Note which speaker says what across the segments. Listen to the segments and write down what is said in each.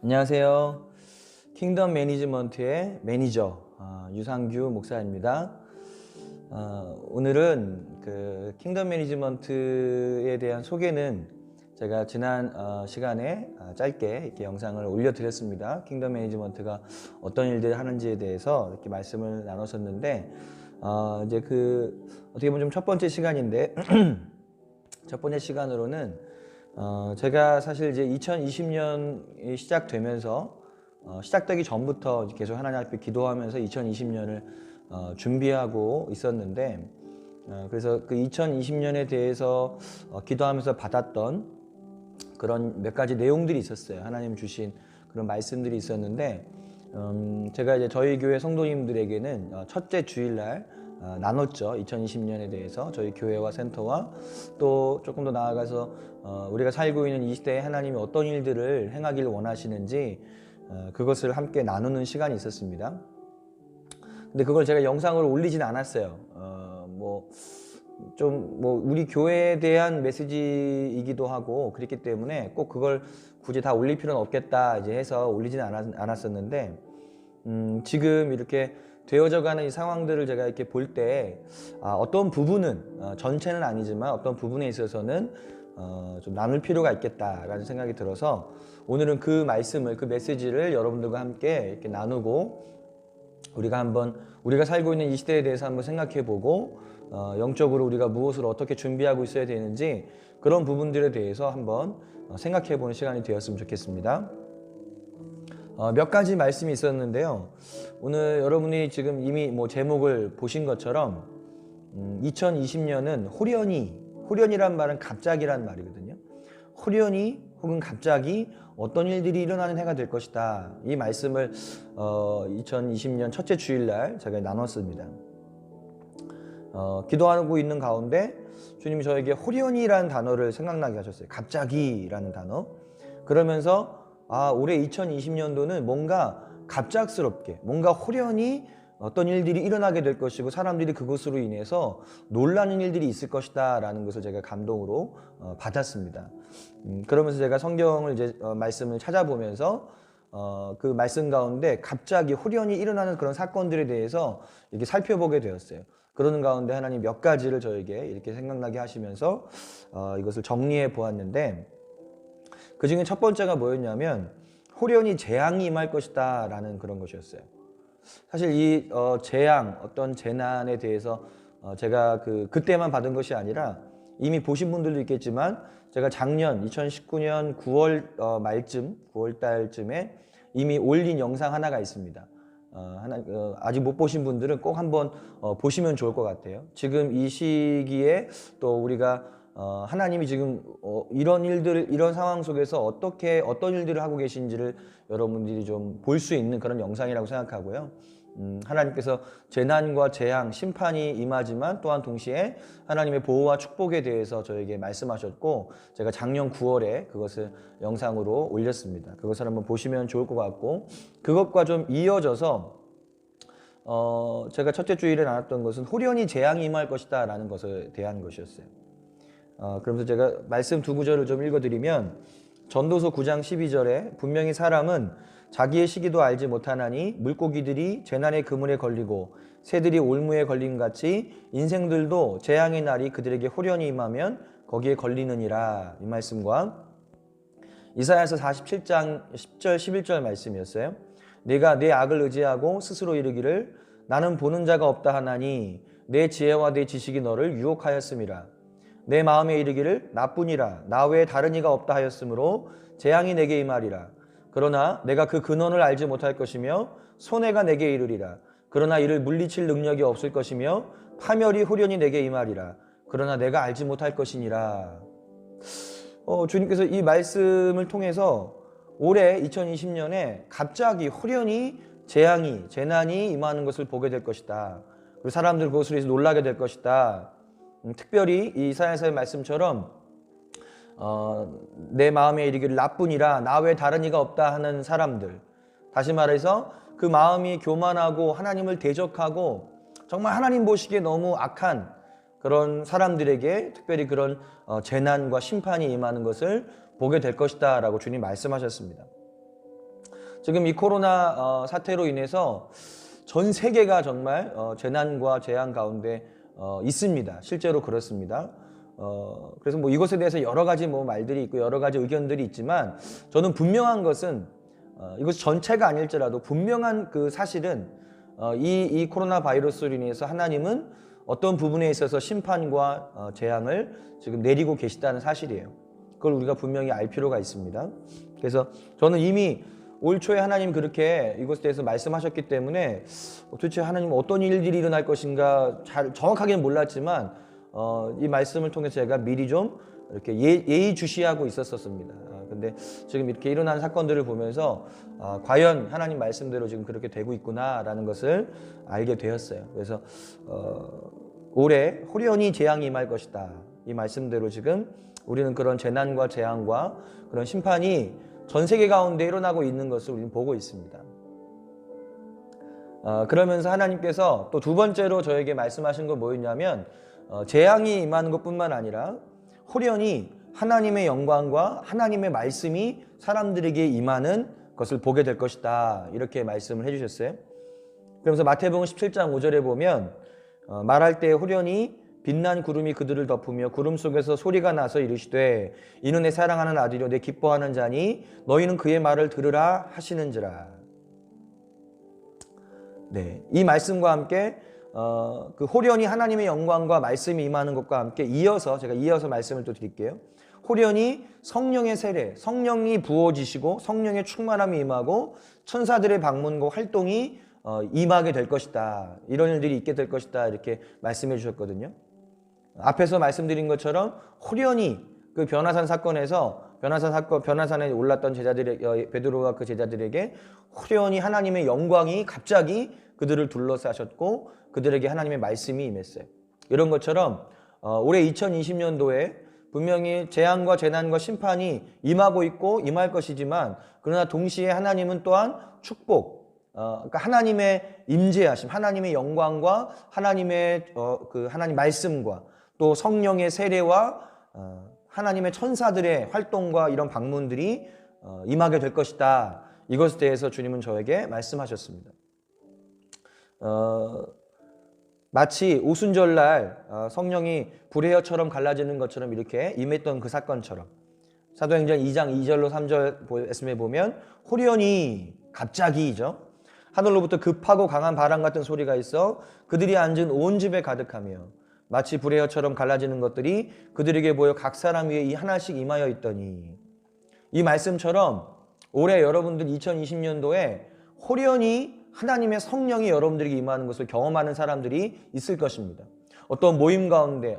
Speaker 1: 안녕하세요. 킹덤 매니지먼트의 매니저 유상규 목사입니다. 오늘은 그 킹덤 매니지먼트에 대한 소개는 제가 지난 시간에 짧게 이렇게 영상을 올려드렸습니다. 킹덤 매니지먼트가 어떤 일들을 하는지에 대해서 이렇게 말씀을 나눴었는데 이제 어떻게 보면 좀 첫 번째 시간인데 첫 번째 시간으로는 제가 사실 이제 2020년이 시작되면서 시작되기 전부터 계속 하나님 앞에 기도하면서 2020년을 준비하고 있었는데 그래서 그 2020년에 대해서 기도하면서 받았던 그런 몇 가지 내용들이 있었어요. 하나님 주신 그런 말씀들이 있었는데 제가 이제 저희 교회 성도님들에게는 첫째 주일날 나눴죠. 2020년에 대해서 저희 교회와 센터와 또 조금 더 나아가서 우리가 살고 있는 이 시대에 하나님이 어떤 일들을 행하기를 원하시는지 그것을 함께 나누는 시간이 있었습니다. 근데 그걸 제가 영상으로 올리진 않았어요. 우리 교회에 대한 메시지이기도 하고 그렇기 때문에 꼭 그걸 굳이 다 올릴 필요는 없겠다 이제 해서 올리진 않았었는데 지금 이렇게 되어져가는 이 상황들을 제가 이렇게 볼 때 어떤 부분은 전체는 아니지만 어떤 부분에 있어서는 좀 나눌 필요가 있겠다라는 생각이 들어서 오늘은 그 말씀을 그 메시지를 여러분들과 함께 이렇게 나누고 우리가 살고 있는 이 시대에 대해서 한번 생각해보고 영적으로 우리가 무엇을 어떻게 준비하고 있어야 되는지 그런 부분들에 대해서 한번 생각해보는 시간이 되었으면 좋겠습니다. 몇 가지 말씀이 있었는데요. 오늘 여러분이 지금 이미 제목을 보신 것처럼 2020년은 호련이란 말은 갑자기란 말이거든요. 호련히 혹은 갑자기 어떤 일들이 일어나는 해가 될 것이다. 이 말씀을 2020년 첫째 주일날 제가 나눴습니다. 기도하고 있는 가운데 주님이 저에게 호련이라는 단어를 생각나게 하셨어요. 갑자기라는 단어. 그러면서 올해 2020년도는 뭔가 갑작스럽게 뭔가 호련히 어떤 일들이 일어나게 될 것이고 사람들이 그것으로 인해서 놀라는 일들이 있을 것이다 라는 것을 제가 감동으로 받았습니다. 그러면서 제가 성경을 이제 말씀을 찾아보면서 그 말씀 가운데 갑자기 호련히 일어나는 그런 사건들에 대해서 이렇게 살펴보게 되었어요. 그러는 가운데 하나님 몇 가지를 저에게 이렇게 생각나게 하시면서 이것을 정리해 보았는데 그 중에 첫 번째가 뭐였냐면 호련히 재앙이 임할 것이다 라는 그런 것이었어요. 사실 이 재앙, 어떤 재난에 대해서 제가 그때만 받은 것이 아니라 이미 보신 분들도 있겠지만 제가 작년 2019년 9월 말쯤 9월 달쯤에 이미 올린 영상 하나가 있습니다. 아직 못 보신 분들은 꼭 한번 보시면 좋을 것 같아요. 지금 이 시기에 또 우리가 하나님이 지금 이런 상황 속에서 어떤 일들을 하고 계신지를 여러분들이 좀 볼 수 있는 그런 영상이라고 생각하고요. 하나님께서 재난과 재앙, 심판이 임하지만 또한 동시에 하나님의 보호와 축복에 대해서 저에게 말씀하셨고 제가 작년 9월에 그것을 영상으로 올렸습니다. 그것을 한번 보시면 좋을 것 같고 그것과 좀 이어져서 제가 첫째 주일에 나눴던 것은 호련히 재앙이 임할 것이다 라는 것에 대한 것이었어요. 그러면서 제가 말씀 두 구절을 좀 읽어드리면 전도서 9장 12절에 분명히 사람은 자기의 시기도 알지 못하나니 물고기들이 재난의 그물에 걸리고 새들이 올무에 걸린 같이 인생들도 재앙의 날이 그들에게 호련히 임하면 거기에 걸리느니라. 이 말씀과 이사야서 47장 10절 11절 말씀이었어요. 내가 내 악을 의지하고 스스로 이르기를 나는 보는 자가 없다 하나니 내 지혜와 내 지식이 너를 유혹하였음이라. 내 마음에 이르기를 나뿐이라 나 외에 다른 이가 없다 하였으므로 재앙이 내게 임하리라. 그러나 내가 그 근원을 알지 못할 것이며 손해가 내게 이르리라. 그러나 이를 물리칠 능력이 없을 것이며 파멸이 호련히 내게 임하리라. 그러나 내가 알지 못할 것이니라. 주님께서 이 말씀을 통해서 올해 2020년에 갑자기 호련히 재난이 임하는 것을 보게 될 것이다. 그리고 사람들 그것으로 인해서 놀라게 될 것이다. 특별히 이 이사야서의 말씀처럼 내 마음에 이르기를 나뿐이라 나 외에 다른 이가 없다 하는 사람들, 다시 말해서 그 마음이 교만하고 하나님을 대적하고 정말 하나님 보시기에 너무 악한 그런 사람들에게 특별히 그런 재난과 심판이 임하는 것을 보게 될 것이다 라고 주님 말씀하셨습니다. 지금 이 코로나 사태로 인해서 전 세계가 정말 재난과 재앙 가운데 있습니다. 실제로 그렇습니다. 그래서 뭐 이것에 대해서 여러 가지 뭐 말들이 있고 여러 가지 의견들이 있지만 저는 분명한 것은 이것 전체가 아닐지라도 분명한 그 사실은 이 코로나 바이러스로 인해서 하나님은 어떤 부분에 있어서 심판과 재앙을 지금 내리고 계시다는 사실이에요. 그걸 우리가 분명히 알 필요가 있습니다. 그래서 저는 이미 올 초에 하나님 그렇게 이것에 대해서 말씀하셨기 때문에 도대체 하나님 어떤 일들이 일어날 것인가 잘 정확하게는 몰랐지만 이 말씀을 통해서 제가 미리 좀 이렇게 예의주시하고 있었습니다. 근데 지금 이렇게 일어난 사건들을 보면서 과연 하나님 말씀대로 지금 그렇게 되고 있구나라는 것을 알게 되었어요. 그래서 올해 호련히 재앙이 임할 것이다. 이 말씀대로 지금 우리는 그런 재난과 재앙과 그런 심판이 전 세계 가운데 일어나고 있는 것을 우리는 보고 있습니다. 그러면서 하나님께서 또 두 번째로 저에게 말씀하신 건 뭐였냐면 재앙이 임하는 것뿐만 아니라 호련히 하나님의 영광과 하나님의 말씀이 사람들에게 임하는 것을 보게 될 것이다. 이렇게 말씀을 해주셨어요. 그러면서 마태복음 17장 5절에 보면 말할 때 호련히 빛난 구름이 그들을 덮으며 구름 속에서 소리가 나서 이르시되 이는 내 사랑하는 아들이요 내 기뻐하는 자니 너희는 그의 말을 들으라 하시는지라. 네, 이 말씀과 함께 그 호련히 하나님의 영광과 말씀이 임하는 것과 함께 제가 이어서 말씀을 또 드릴게요. 호련히 성령의 세례, 성령이 부어지시고 성령의 충만함이 임하고 천사들의 방문과 활동이 임하게 될 것이다. 이런 일들이 있게 될 것이다. 이렇게 말씀해 주셨거든요. 앞에서 말씀드린 것처럼 호련히 그 변화산 사건에서 변화산에 올랐던 베드로가 그 제자들에게 호련히 하나님의 영광이 갑자기 그들을 둘러싸셨고 그들에게 하나님의 말씀이 임했어요. 이런 것처럼 올해 2020년도에 분명히 재앙과 재난과 심판이 임하고 있고 임할 것이지만 그러나 동시에 하나님은 또한 축복, 그러니까 하나님의 임재하심, 하나님의 영광과 하나님의 하나님 말씀과 또 성령의 세례와 하나님의 천사들의 활동과 이런 방문들이 임하게 될 것이다. 이것에 대해서 주님은 저에게 말씀하셨습니다. 마치 오순절날 성령이 불의 혀처럼 갈라지는 것처럼 이렇게 임했던 그 사건처럼 사도행전 2장 2절로 3절 말씀에 보면 호련히 갑자기죠. 하늘로부터 급하고 강한 바람 같은 소리가 있어 그들이 앉은 온 집에 가득하며 마치 불의 혀처럼 갈라지는 것들이 그들에게 보여 각 사람 위에 이 하나씩 임하여 있더니 이 말씀처럼 올해 여러분들 2020년도에 호련히 하나님의 성령이 여러분들에게 임하는 것을 경험하는 사람들이 있을 것입니다. 어떤 모임 가운데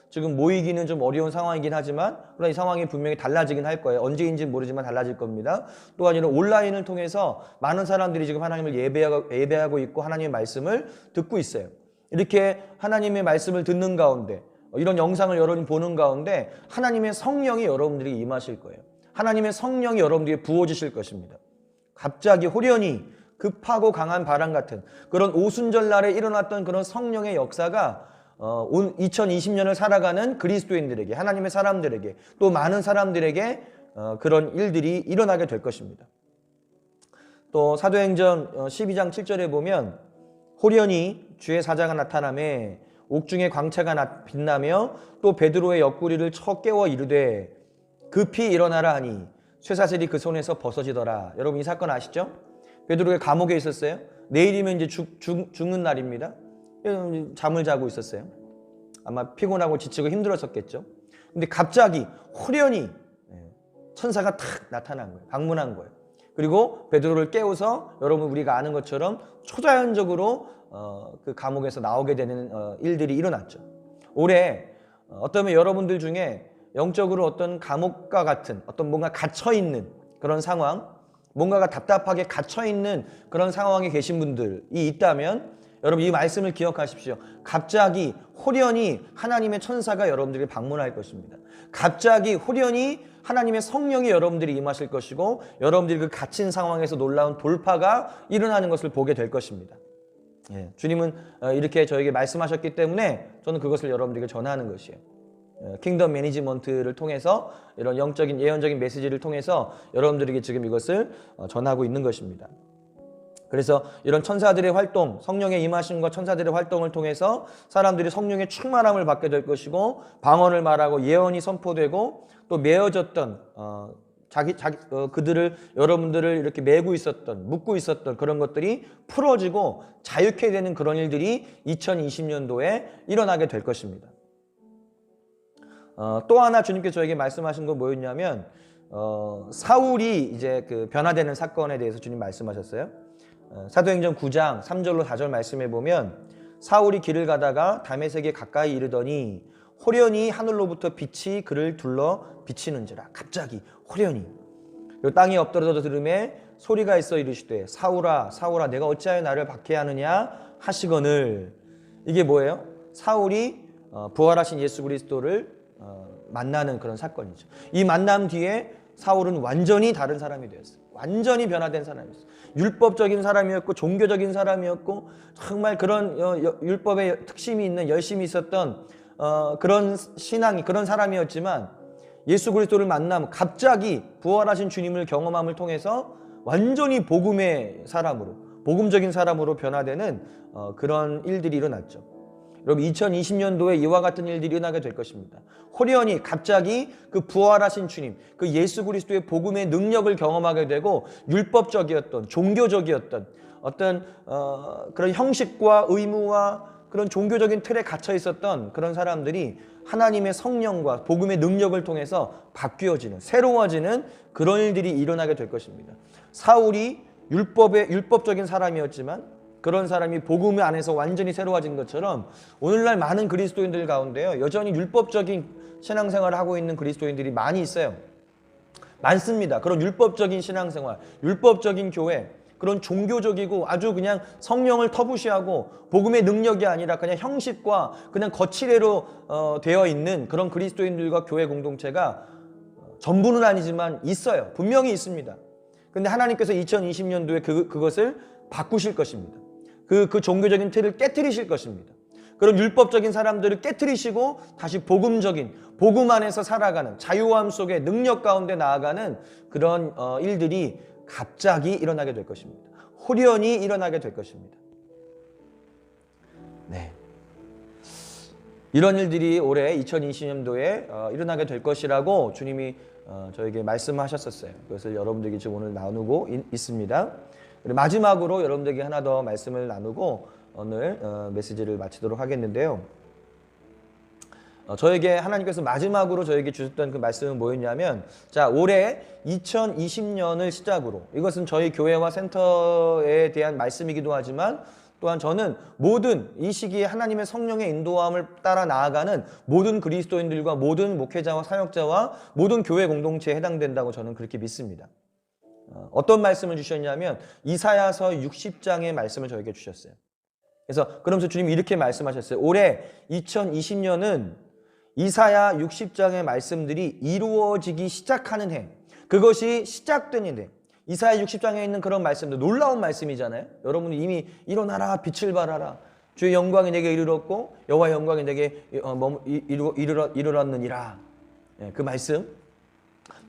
Speaker 1: 지금 모이기는 좀 어려운 상황이긴 하지만 그러나 이 상황이 분명히 달라지긴 할 거예요. 언제인지 모르지만 달라질 겁니다. 또한 이런 온라인을 통해서 많은 사람들이 지금 하나님을 예배하고 있고 하나님의 말씀을 듣고 있어요. 이렇게 하나님의 말씀을 듣는 가운데 이런 영상을 여러분이 보는 가운데 하나님의 성령이 여러분들에게 임하실 거예요. 하나님의 성령이 여러분들에게 부어주실 것입니다. 갑자기 호련히 급하고 강한 바람 같은 그런 오순절날에 일어났던 그런 성령의 역사가 2020년을 살아가는 그리스도인들에게 하나님의 사람들에게 또 많은 사람들에게 그런 일들이 일어나게 될 것입니다. 또 사도행전 12장 7절에 보면 호련히 주의 사자가 나타나매 옥중에 광채가 빛나며 또 베드로의 옆구리를 쳐 깨워 이르되 급히 일어나라 하니 쇠사슬이 그 손에서 벗어지더라. 여러분 이 사건 아시죠? 베드로가 감옥에 있었어요. 내일이면 이제 죽는 날입니다. 잠을 자고 있었어요. 아마 피곤하고 지치고 힘들었었겠죠. 근데 갑자기 호련히 천사가 탁 나타난 거예요. 방문한 거예요. 그리고 베드로를 깨워서 여러분 우리가 아는 것처럼 초자연적으로 그 감옥에서 나오게 되는 일들이 일어났죠. 올해 어쩌면 여러분들 중에 영적으로 어떤 감옥과 같은 어떤 뭔가 갇혀있는 그런 상황, 뭔가가 답답하게 갇혀있는 그런 상황에 계신 분들이 있다면 여러분 이 말씀을 기억하십시오. 갑자기 호련히 하나님의 천사가 여러분들에게 방문할 것입니다. 갑자기 호련히 하나님의 성령이 여러분들이 임하실 것이고 여러분들이 그 갇힌 상황에서 놀라운 돌파가 일어나는 것을 보게 될 것입니다. 주님은 이렇게 저에게 말씀하셨기 때문에 저는 그것을 여러분들에게 전하는 것이에요. 킹덤 매니지먼트를 통해서 이런 영적인 예언적인 메시지를 통해서 여러분들에게 지금 이것을 전하고 있는 것입니다. 그래서 이런 천사들의 활동, 성령의 임하심과 천사들의 활동을 통해서 사람들이 성령의 충만함을 받게 될 것이고, 방언을 말하고 예언이 선포되고, 또 메어졌던 그들을 여러분들을 이렇게 매고 있었던, 묶고 있었던 그런 것들이 풀어지고 자유케 되는 그런 일들이 2020년도에 일어나게 될 것입니다. 또 하나 주님께서 저에게 말씀하신 건 뭐였냐면, 사울이 이제 그 변화되는 사건에 대해서 주님 말씀하셨어요. 사도행전 9장 3절로 4절 말씀해 보면, 사울이 길을 가다가 다메섹에 가까이 이르더니 호련히 하늘로부터 빛이 그를 둘러 비치는지라. 갑자기 호련히, 그리고 땅이 엎드러져 들음에 소리가 있어 이르시되 사울아 사울아 내가 어찌하여 나를 박해하느냐 하시거늘. 이게 뭐예요? 사울이 부활하신 예수 그리스도를 만나는 그런 사건이죠. 이 만남 뒤에 사울은 완전히 다른 사람이 되었어요. 완전히 변화된 사람이었어요. 율법적인 사람이었고 종교적인 사람이었고 정말 그런 율법에 특심이 있는, 열심히 있었던 그런 신앙이, 그런 사람이었지만 예수 그리스도를 만나면 갑자기 부활하신 주님을 경험함을 통해서 완전히 복음의 사람으로, 복음적인 사람으로 변화되는 그런 일들이 일어났죠. 여러분 2020년도에 이와 같은 일들이 일어나게 될 것입니다. 호련히 갑자기 그 부활하신 주님, 그 예수 그리스도의 복음의 능력을 경험하게 되고, 율법적이었던, 종교적이었던 어떤 그런 형식과 의무와 그런 종교적인 틀에 갇혀 있었던 그런 사람들이 하나님의 성령과 복음의 능력을 통해서 바뀌어지는, 새로워지는 그런 일들이 일어나게 될 것입니다. 사울이 율법적인 사람이었지만 그런 사람이 복음 안에서 완전히 새로워진 것처럼 오늘날 많은 그리스도인들 가운데요, 여전히 율법적인 신앙생활을 하고 있는 그리스도인들이 많이 있어요. 많습니다. 그런 율법적인 신앙생활, 율법적인 교회, 그런 종교적이고 아주 그냥 성령을 터부시하고 복음의 능력이 아니라 그냥 형식과 그냥 거칠애로 되어 있는 그런 그리스도인들과 교회 공동체가 전부는 아니지만 있어요. 분명히 있습니다. 근데 하나님께서 2020년도에 그것을 바꾸실 것입니다. 그 종교적인 틀을 깨트리실 것입니다. 그런 율법적인 사람들을 깨트리시고 다시 복음적인, 복음 안에서 살아가는, 자유함 속에 능력 가운데 나아가는 그런 일들이 갑자기 일어나게 될 것입니다. 호련히 일어나게 될 것입니다. 네, 이런 일들이 올해 2020년도에 일어나게 될 것이라고 주님이 저에게 말씀하셨었어요. 그것을 여러분들에게 지금 오늘 나누고 있습니다. 그리고 마지막으로 여러분들에게 하나 더 말씀을 나누고 오늘 메시지를 마치도록 하겠는데요. 저에게 하나님께서 마지막으로 저에게 주셨던 그 말씀은 뭐였냐면, 자, 올해 2020년을 시작으로, 이것은 저희 교회와 센터에 대한 말씀이기도 하지만 또한 저는 모든 이 시기에 하나님의 성령의 인도함을 따라 나아가는 모든 그리스도인들과 모든 목회자와 사역자와 모든 교회 공동체에 해당된다고 저는 그렇게 믿습니다. 어떤 말씀을 주셨냐면 이사야서 60장의 말씀을 저에게 주셨어요. 그래서 그러면서 주님이 이렇게 말씀하셨어요. 올해 2020년은 이사야 60장의 말씀들이 이루어지기 시작하는 해, 그것이 시작되는 해. 이사야 60장에 있는 그런 말씀들, 놀라운 말씀이잖아요. 여러분이 이미 일어나라 빛을 발하라, 주의 영광이 내게 이르렀고 여호와의 영광이 내게 이르렀느니라. 그 말씀,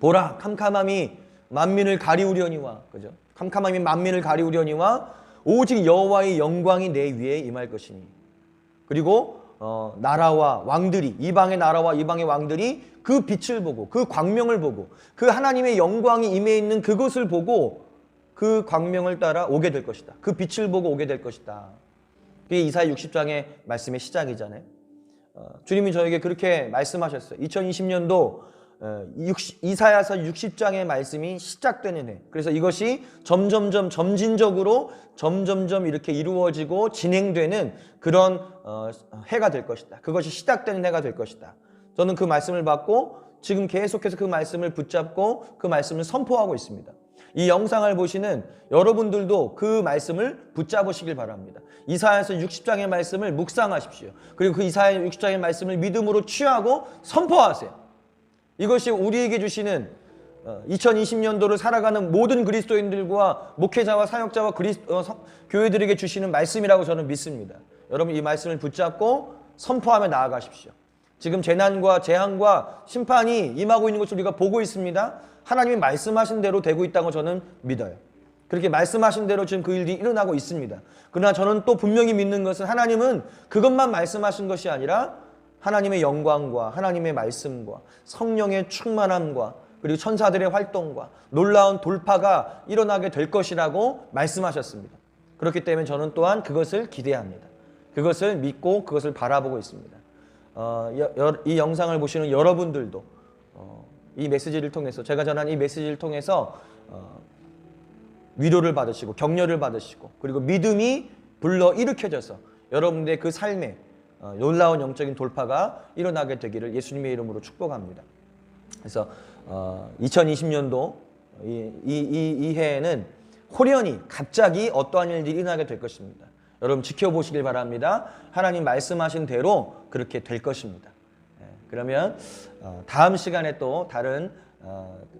Speaker 1: 보라 캄캄함이 만민을 가리우려니와, 그죠? 캄캄함이 만민을 가리우려니와 오직 여호와의 영광이 내 위에 임할 것이니. 그리고 나라와 왕들이, 이방의 나라와 이방의 왕들이 그 빛을 보고 그 광명을 보고 그 하나님의 영광이 임해 있는 그것을 보고 그 광명을 따라 오게 될 것이다. 그 빛을 보고 오게 될 것이다. 그게 이사야 60장의 말씀의 시작이잖아요. 주님이 저에게 그렇게 말씀하셨어요. 2020년도 이사야서 60장의 말씀이 시작되는 해. 그래서 이것이 점진적으로 이렇게 이루어지고 진행되는 그런 해가 될 것이다. 그것이 시작되는 해가 될 것이다. 저는 그 말씀을 받고 지금 계속해서 그 말씀을 붙잡고 그 말씀을 선포하고 있습니다. 이 영상을 보시는 여러분들도 그 말씀을 붙잡으시길 바랍니다. 이사야서 60장의 말씀을 묵상하십시오. 그리고 그 이사야 60장의 말씀을 믿음으로 취하고 선포하세요. 이것이 우리에게 주시는 2020년도를 살아가는 모든 그리스도인들과 목회자와 사역자와 교회들에게 주시는 말씀이라고 저는 믿습니다. 여러분 이 말씀을 붙잡고 선포하며 나아가십시오. 지금 재난과 재앙과 심판이 임하고 있는 것을 우리가 보고 있습니다. 하나님이 말씀하신 대로 되고 있다고 저는 믿어요. 그렇게 말씀하신 대로 지금 그 일이 일어나고 있습니다. 그러나 저는 또 분명히 믿는 것은 하나님은 그것만 말씀하신 것이 아니라 하나님의 영광과 하나님의 말씀과 성령의 충만함과 그리고 천사들의 활동과 놀라운 돌파가 일어나게 될 것이라고 말씀하셨습니다. 그렇기 때문에 저는 또한 그것을 기대합니다. 그것을 믿고 그것을 바라보고 있습니다. 이 영상을 보시는 여러분들도 이 메시지를 통해서, 제가 전한 이 메시지를 통해서 위로를 받으시고 격려를 받으시고 그리고 믿음이 불러일으켜져서 여러분들의 그 삶에 놀라운 영적인 돌파가 일어나게 되기를 예수님의 이름으로 축복합니다. 그래서 2020년도 이 해에는 호련히 갑자기 어떠한 일들이 일어나게 될 것입니다. 여러분 지켜보시길 바랍니다. 하나님 말씀하신 대로 그렇게 될 것입니다. 그러면 다음 시간에 또 다른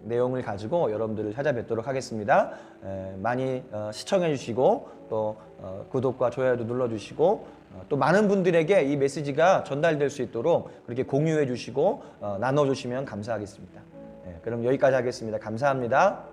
Speaker 1: 내용을 가지고 여러분들을 찾아뵙도록 하겠습니다. 많이 시청해 주시고 또 구독과 좋아요도 눌러주시고 또 많은 분들에게 이 메시지가 전달될 수 있도록 그렇게 공유해 주시고 나눠주시면 감사하겠습니다. 그럼 여기까지 하겠습니다. 감사합니다.